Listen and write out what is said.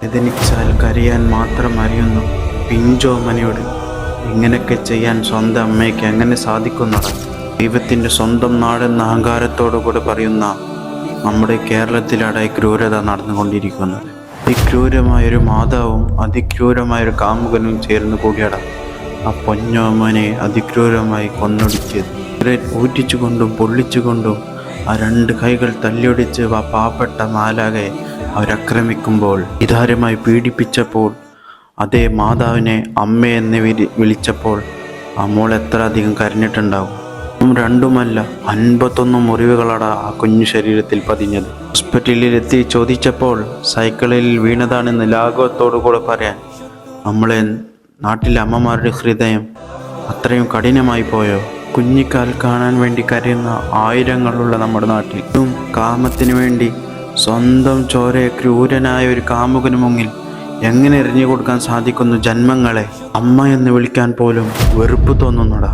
വേദനിച്ചാൽ കരയാൻ മാത്രം അറിയുന്നു പിഞ്ചോമനയോട് ഇങ്ങനെയൊക്കെ ചെയ്യാൻ സ്വന്തം അമ്മയ്ക്ക് എങ്ങനെ സാധിക്കുന്നതാണ്? ദൈവത്തിൻ്റെ സ്വന്തം നാടെന്ന അഹങ്കാരത്തോടുകൂടി പറയുന്ന നമ്മുടെ കേരളത്തിലാണ് ഈ ക്രൂരത നടന്നുകൊണ്ടിരിക്കുന്നത്. അതിക്രൂരമായൊരു മാതാവും അതിക്രൂരമായൊരു കാമുകനും ചേർന്ന് കൂടിയടാ ആ പൊന്നോമനെ അതിക്രൂരമായി കൊന്നൊടുക്കിയത്. ഊറ്റിച്ചുകൊണ്ടും പൊള്ളിച്ചുകൊണ്ടും ആ രണ്ട് കൈകൾ തല്ലിയൊടിച്ച് ആ പാവപ്പെട്ട മാലാകെ അവരാക്രമിക്കുമ്പോൾ ഇതാരമായി പീഡിപ്പിച്ചപ്പോൾ അതേ മാതാവിനെ അമ്മയെന്ന് വിളിച്ചപ്പോൾ ആ മോൾ എത്ര അധികം കരഞ്ഞിട്ടുണ്ടാവും. രണ്ടുമല്ല 51 മുറിവുകളാണ് ആ കുഞ്ഞു ശരീരത്തിൽ പതിഞ്ഞത്. ഹോസ്പിറ്റലിലെത്തി ചോദിച്ചപ്പോൾ സൈക്കിളിൽ വീണതാണെന്ന് ലാഘവത്തോടുകൂടെ പറയാൻ നമ്മളെ നാട്ടിലെ അമ്മമാരുടെ ഹൃദയം അത്രയും കഠിനമായി പോയോ? കുഞ്ഞിക്കാൽ കാണാൻ വേണ്ടി കരയുന്ന ആയിരങ്ങളുള്ള നമ്മുടെ നാട്ടിൽ കാമത്തിനു വേണ്ടി സ്വന്തം ചോരയെ ക്രൂരനായ ഒരു കാമുകന് മുന്നിൽ എങ്ങനെ എറിഞ്ഞു കൊടുക്കാൻ സാധിക്കുന്നു? ജന്മങ്ങളെ അമ്മ എന്ന് വിളിക്കാൻ പോലും വെറുപ്പ് തോന്നുന്നടാ.